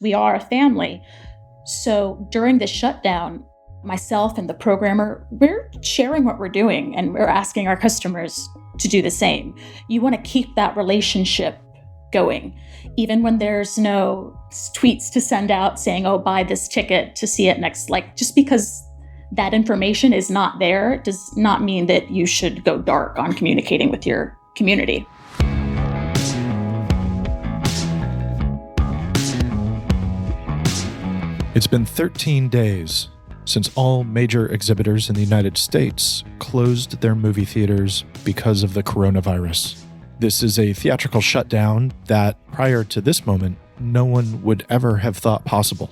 We are a family. So during this shutdown, myself and the programmer, we're sharing what we're doing and we're asking our customers to do the same. You want to keep that relationship going, even when there's no tweets to send out saying, oh, buy this ticket to see it next. Like, just because that information is not there does not mean that you should go dark on communicating with your community. It's been 13 days since all major exhibitors in the United States closed their movie theaters because of the coronavirus. This is a theatrical shutdown that, prior to this moment, no one would ever have thought possible.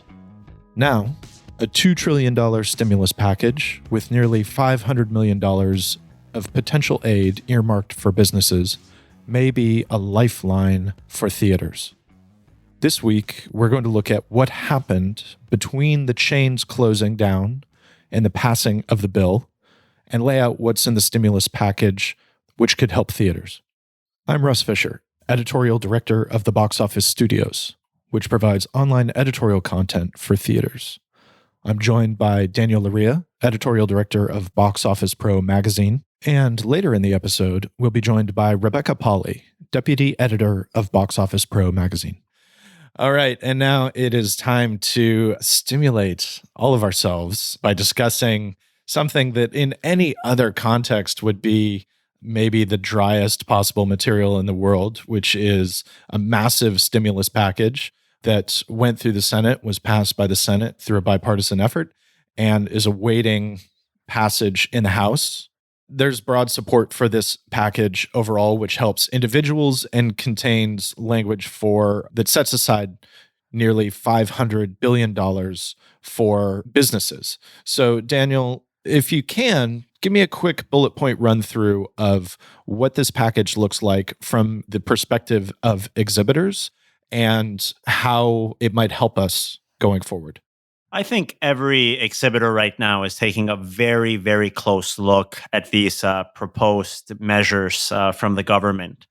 Now, a $2 trillion stimulus package with nearly $500 million of potential aid earmarked for businesses may be a lifeline for theaters. This week, we're going to look at what happened between the chains closing down and the passing of the bill, and lay out what's in the stimulus package which could help theaters. I'm Russ Fischer, editorial director of the Boxoffice Studios, which provides online editorial content for theaters. I'm joined by Daniel Loria, editorial director of Boxoffice Pro magazine, and later in the episode, we'll be joined by Rebecca Pahle, deputy editor of Boxoffice Pro magazine. All right, and now it is time to stimulate all of ourselves by discussing something that in any other context would be maybe the driest possible material in the world, which is a massive stimulus package that went through the Senate, was passed by the Senate through a bipartisan effort, and is awaiting passage in the House. There's broad support for this package overall, which helps individuals and contains language that sets aside nearly $500 billion for businesses. So, Daniel, if you can, give me a quick bullet point run through of what this package looks like from the perspective of exhibitors and how it might help us going forward. I think every exhibitor right now is taking a very, very close look at these proposed measures from the government.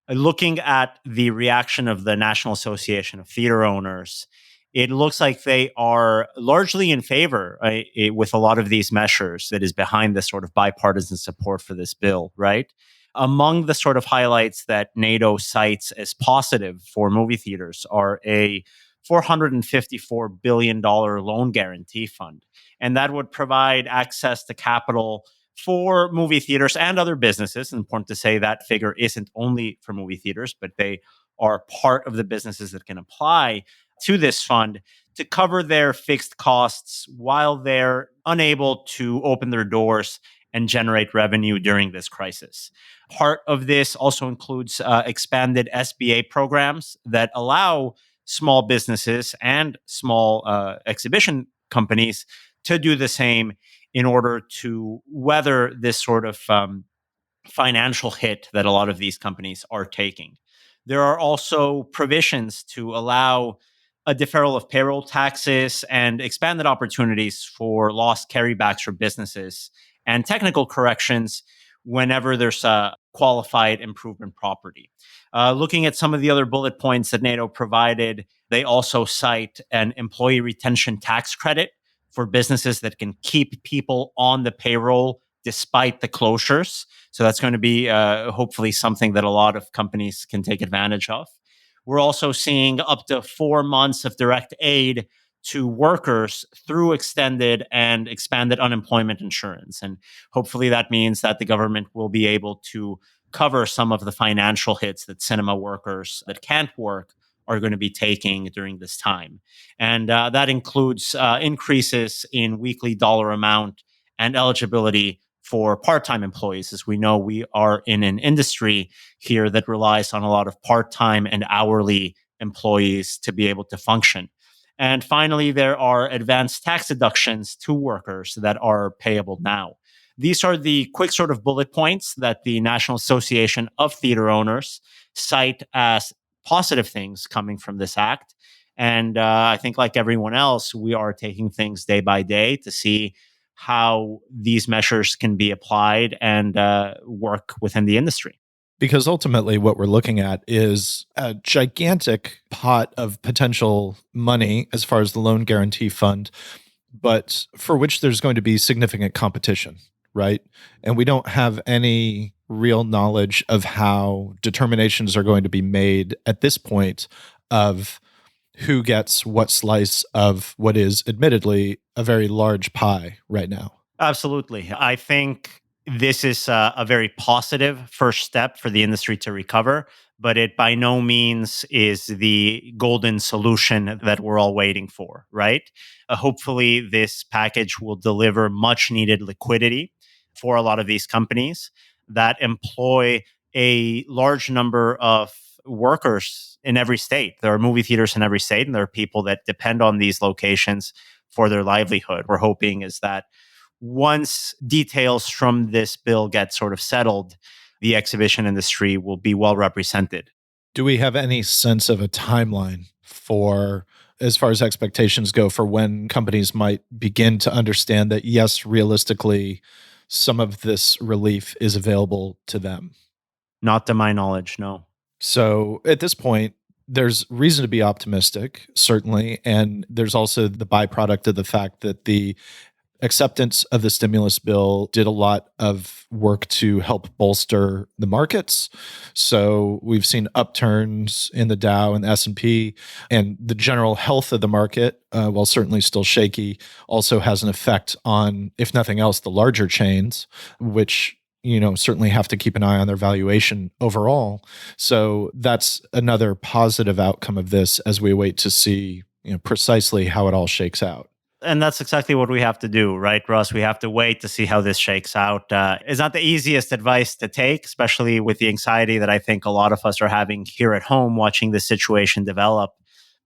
Looking at the reaction of the National Association of Theater Owners, it looks like they are largely in favor with a lot of these measures that is behind this sort of bipartisan support for this bill, right? Among the sort of highlights that NATO cites as positive for movie theaters are a $454 billion loan guarantee fund. And that would provide access to capital for movie theaters and other businesses. It's important to say that figure isn't only for movie theaters, but they are part of the businesses that can apply to this fund to cover their fixed costs while they're unable to open their doors and generate revenue during this crisis. Part of this also includes expanded SBA programs that allow small businesses and small exhibition companies to do the same in order to weather this sort of financial hit that a lot of these companies are taking. There are also provisions to allow a deferral of payroll taxes and expanded opportunities for lost carrybacks for businesses and technical corrections whenever there's a qualified improvement property. Looking at some of the other bullet points that NATO provided, they also cite an employee retention tax credit for businesses that can keep people on the payroll despite the closures. So that's going to be hopefully something that a lot of companies can take advantage of. We're also seeing up to 4 months of direct aid to workers through extended and expanded unemployment insurance. And hopefully that means that the government will be able to cover some of the financial hits that cinema workers that can't work are going to be taking during this time. And that includes increases in weekly dollar amount and eligibility for part-time employees. As we know, we are in an industry here that relies on a lot of part-time and hourly employees to be able to function. And finally, there are advanced tax deductions to workers that are payable now. These are the quick sort of bullet points that the National Association of Theater Owners cite as positive things coming from this act. And I think like everyone else, we are taking things day by day to see how these measures can be applied and work within the industry. Because ultimately what we're looking at is a gigantic pot of potential money as far as the loan guarantee fund, but for which there's going to be significant competition, right? And we don't have any real knowledge of how determinations are going to be made at this point of who gets what slice of what is admittedly a very large pie right now. Absolutely. I think this is a very positive first step for the industry to recover, but it by no means is the golden solution that we're all waiting for, right? Hopefully, this package will deliver much needed liquidity for a lot of these companies that employ a large number of workers in every state. There are movie theaters in every state, and there are people that depend on these locations for their livelihood. We're hoping is that once details from this bill get sort of settled, the exhibition industry will be well represented. Do we have any sense of a timeline for, as far as expectations go, for when companies might begin to understand that, yes, realistically, some of this relief is available to them? Not to my knowledge, no. So at this point, there's reason to be optimistic, certainly. And there's also the byproduct of the fact that the acceptance of the stimulus bill did a lot of work to help bolster the markets. So we've seen upturns in the Dow and the S&P, and the general health of the market, while certainly still shaky, also has an effect on, if nothing else, the larger chains, which certainly have to keep an eye on their valuation overall. So that's another positive outcome of this as we wait to see precisely how it all shakes out. And that's exactly what we have to do, right, Russ? We have to wait to see how this shakes out. It's not the easiest advice to take, especially with the anxiety that I think a lot of us are having here at home watching this situation develop.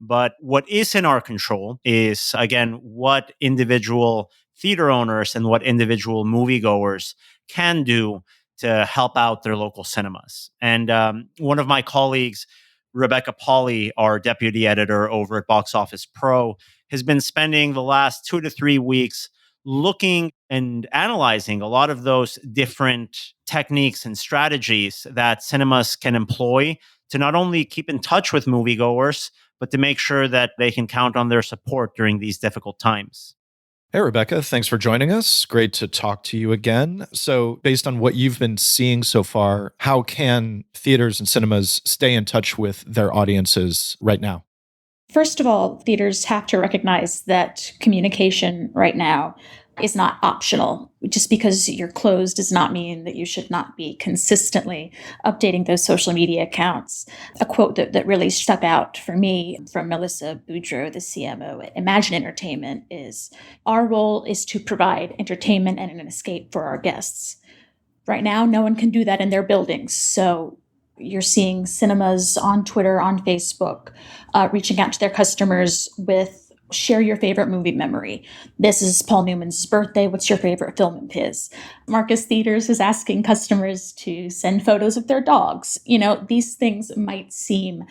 But what is in our control is, again, what individual theater owners and what individual moviegoers can do to help out their local cinemas. And one of my colleagues, Rebecca Pahle, our deputy editor over at Box Office Pro, has been spending the last 2 to 3 weeks looking and analyzing a lot of those different techniques and strategies that cinemas can employ to not only keep in touch with moviegoers, but to make sure that they can count on their support during these difficult times. Hey, Rebecca, thanks for joining us. Great to talk to you again. So based on what you've been seeing so far, how can theaters and cinemas stay in touch with their audiences right now? First of all, theaters have to recognize that communication right now is not optional. Just because you're closed does not mean that you should not be consistently updating those social media accounts. A quote that really stuck out for me from Melissa Boudreau, the CMO at Imagine Entertainment, is, "Our role is to provide entertainment and an escape for our guests." Right now, no one can do that in their buildings. So you're seeing cinemas on Twitter, on Facebook, reaching out to their customers with, share your favorite movie memory. This is Paul Newman's birthday. What's your favorite film of his? Marcus Theaters is asking customers to send photos of their dogs. These things might seem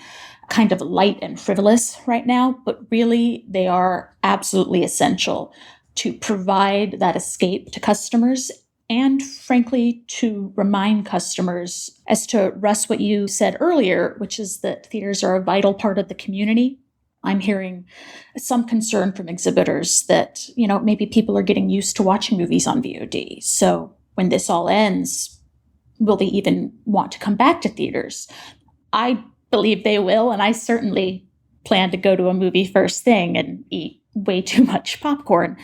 kind of light and frivolous right now, but really they are absolutely essential to provide that escape to customers. And frankly, to remind customers, as to Russ, what you said earlier, which is that theaters are a vital part of the community. I'm hearing some concern from exhibitors that, maybe people are getting used to watching movies on VOD. So when this all ends, will they even want to come back to theaters? I believe they will, and I certainly plan to go to a movie first thing and eat way too much popcorn.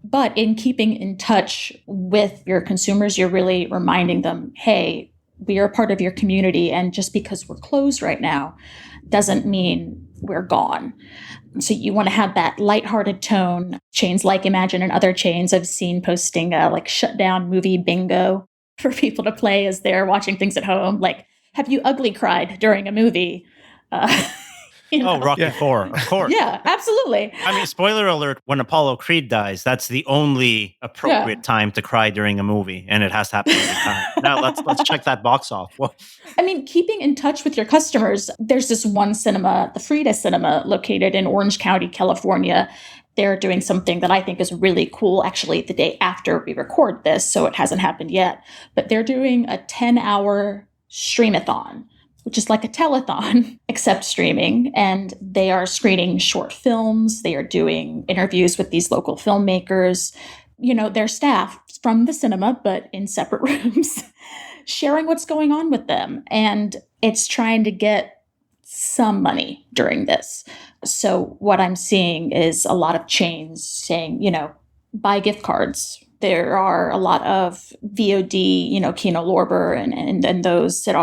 But in keeping in touch with your consumers, you're really reminding them, hey, we are part of your community. And just because we're closed right now doesn't mean we're gone. So you want to have that lighthearted tone. Chains like Imagine and other chains I've seen posting like shut down movie bingo for people to play as they're watching things at home. Like, have you ugly cried during a movie? Oh, Rocky IV, of course. Yeah, absolutely. I mean, spoiler alert, when Apollo Creed dies, that's the only appropriate time to cry during a movie, and it has to happen every time. Now, let's check that box off. Well, I mean, keeping in touch with your customers, there's this one cinema, the Frida Cinema, located in Orange County, California. They're doing something that I think is really cool, actually, the day after we record this, so it hasn't happened yet. But they're doing a 10-hour Streamathon, which is like a telethon, except streaming. And they are screening short films. They are doing interviews with these local filmmakers, their staff from the cinema, but in separate rooms, sharing what's going on with them. And it's trying to get some money during this. So what I'm seeing is a lot of chains saying, buy gift cards. There are a lot of VOD, Kino Lorber and those that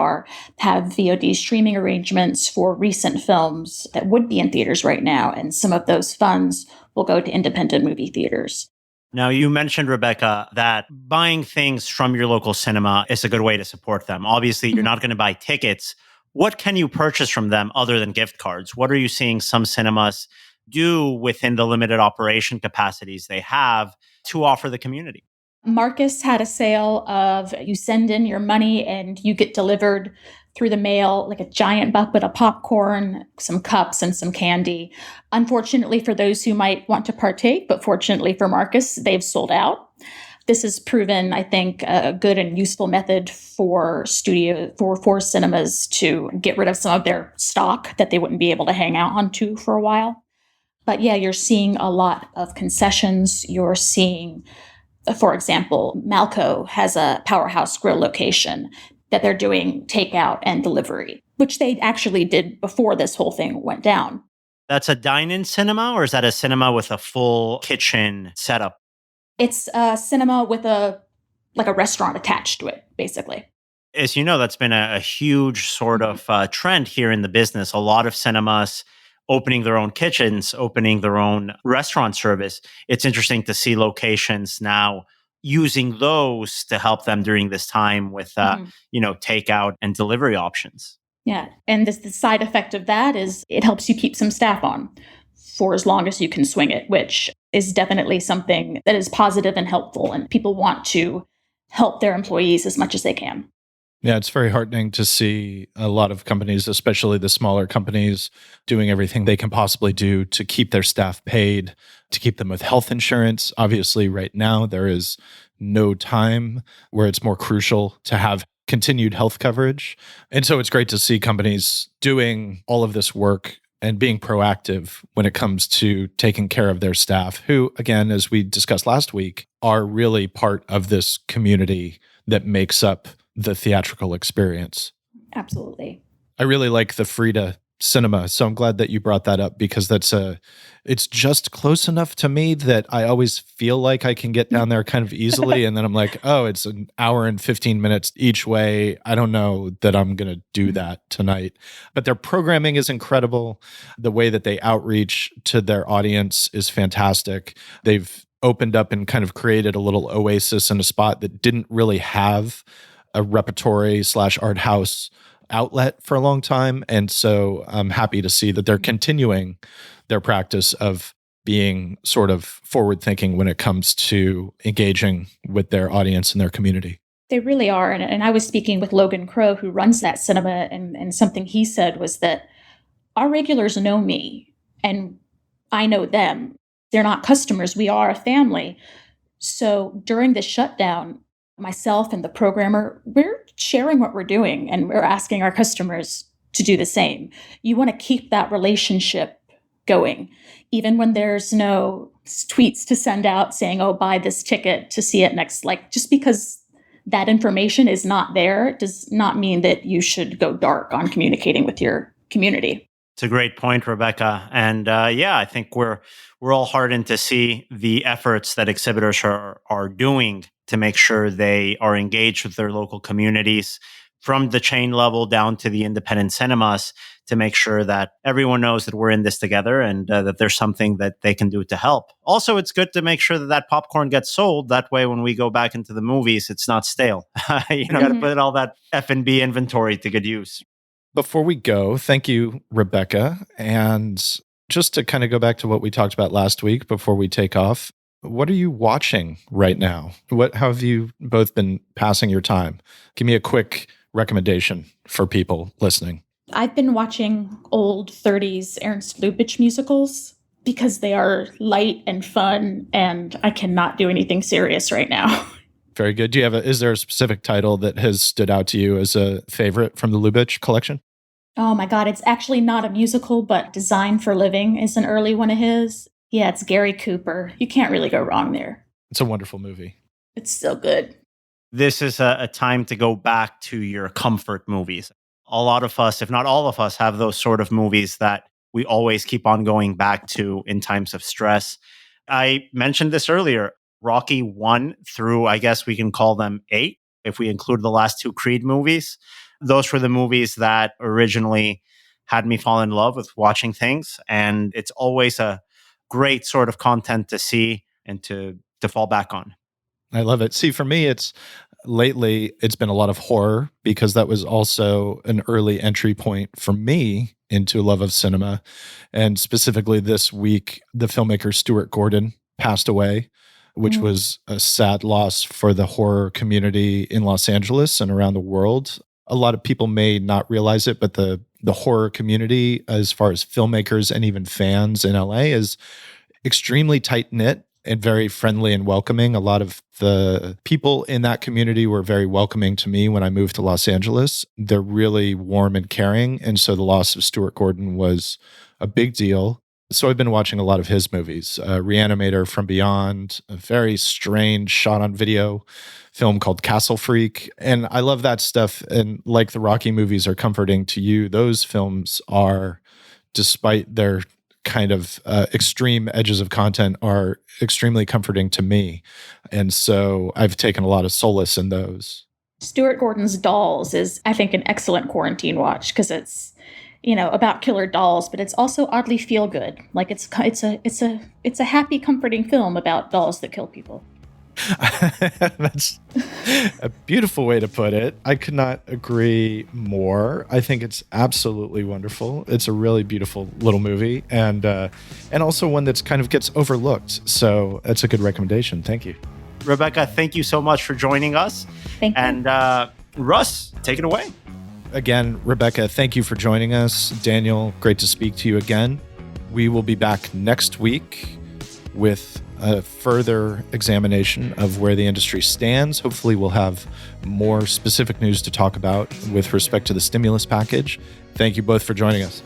have VOD streaming arrangements for recent films that would be in theaters right now. And some of those funds will go to independent movie theaters. Now, you mentioned, Rebecca, that buying things from your local cinema is a good way to support them. Obviously, you're not going to buy tickets. What can you purchase from them other than gift cards? What are you seeing some cinemas do within the limited operation capacities they have to offer the community? Marcus had a sale of you send in your money and you get delivered through the mail like a giant bucket of popcorn, some cups, and some candy. Unfortunately for those who might want to partake, but fortunately for Marcus, they've sold out. This has proven, I think, a good and useful method for cinemas to get rid of some of their stock that they wouldn't be able to hang out onto for a while. But yeah, you're seeing a lot of concessions. You're seeing, for example, Malco has a Powerhouse Grill location that they're doing takeout and delivery, which they actually did before this whole thing went down. That's a dine-in cinema, or is that a cinema with a full kitchen setup? It's a cinema with a restaurant attached to it, basically. As you know, that's been a huge sort of trend here in the business. A lot of cinemas opening their own kitchens, opening their own restaurant service. It's interesting to see locations now using those to help them during this time with, takeout and delivery options. Yeah. And the side effect of that is it helps you keep some staff on for as long as you can swing it, which is definitely something that is positive and helpful. And people want to help their employees as much as they can. Yeah, it's very heartening to see a lot of companies, especially the smaller companies, doing everything they can possibly do to keep their staff paid, to keep them with health insurance. Obviously, right now, there is no time where it's more crucial to have continued health coverage. And so it's great to see companies doing all of this work and being proactive when it comes to taking care of their staff, who, again, as we discussed last week, are really part of this community that makes up the theatrical experience. Absolutely. I really like the Frida cinema, so I'm glad that you brought that up, because it's just close enough to me that I always feel like I can get down there kind of easily, and then I'm like, oh, it's an hour and 15 minutes each way. I don't know that I'm going to do that tonight. But their programming is incredible. The way that they outreach to their audience is fantastic. They've opened up and kind of created a little oasis in a spot that didn't really have a repertory/art house outlet for a long time. And so I'm happy to see that they're continuing their practice of being sort of forward thinking when it comes to engaging with their audience and their community. They really are. And I was speaking with Logan Crow, who runs that cinema, and something he said was that our regulars know me and I know them. They're not customers. We are a family. So during the shutdown, myself and the programmer, we're sharing what we're doing and we're asking our customers to do the same. You want to keep that relationship going, even when there's no tweets to send out saying, oh, buy this ticket to see it next. Just because that information is not there does not mean that you should go dark on communicating with your community. It's a great point, Rebecca. And I think we're all heartened to see the efforts that exhibitors are doing to make sure they are engaged with their local communities, from the chain level down to the independent cinemas, to make sure that everyone knows that we're in this together and that there's something that they can do to help. Also, it's good to make sure that popcorn gets sold. That way, when we go back into the movies, it's not stale. You got to put all that F&B inventory to good use. Before we go, thank you, Rebecca. And just to kind of go back to what we talked about last week before we take off, what are you watching right now? How have you both been passing your time? Give me a quick recommendation for people listening. I've been watching old 30s Ernst Lubitsch musicals because they are light and fun, and I cannot do anything serious right now. Very good. Is there a specific title that has stood out to you as a favorite from the Lubitsch collection? Oh my God, it's actually not a musical, but Design for Living is an early one of his. Yeah, it's Gary Cooper. You can't really go wrong there. It's a wonderful movie. It's so good. This is a time to go back to your comfort movies. A lot of us, if not all of us, have those sort of movies that we always keep on going back to in times of stress. I mentioned this earlier. Rocky 1 through, I guess we can call them 8, if we include the last 2 Creed movies. Those were the movies that originally had me fall in love with watching things. And it's always a great sort of content to see and to fall back on. I love it. See, for me, lately it's been a lot of horror because that was also an early entry point for me into a love of cinema. And specifically this week, the filmmaker Stuart Gordon passed away, which was a sad loss for the horror community in Los Angeles and around the world. A lot of people may not realize it, but the horror community, as far as filmmakers and even fans in LA, is extremely tight-knit and very friendly and welcoming. A lot of the people in that community were very welcoming to me when I moved to Los Angeles. They're really warm and caring. And so the loss of Stuart Gordon was a big deal. So I've been watching a lot of his movies. Reanimator, From Beyond, a very strange shot-on-video film called Castle Freak. And I love that stuff. And like the Rocky movies are comforting to you, those films are, despite their kind of extreme edges of content, are extremely comforting to me. And so I've taken a lot of solace in those. Stuart Gordon's Dolls is, I think, an excellent quarantine watch because it's, about killer dolls, but it's also oddly feel good. Like it's a happy, comforting film about dolls that kill people. That's a beautiful way to put it. I could not agree more. I think it's absolutely wonderful. It's a really beautiful little movie, and also one that's kind of gets overlooked. So that's a good recommendation. Thank you, Rebecca. Thank you so much for joining us. Thank you. And Russ, take it away. Again, Rebecca, thank you for joining us. Daniel, great to speak to you again. We will be back next week with a further examination of where the industry stands. Hopefully we'll have more specific news to talk about with respect to the stimulus package. Thank you both for joining us.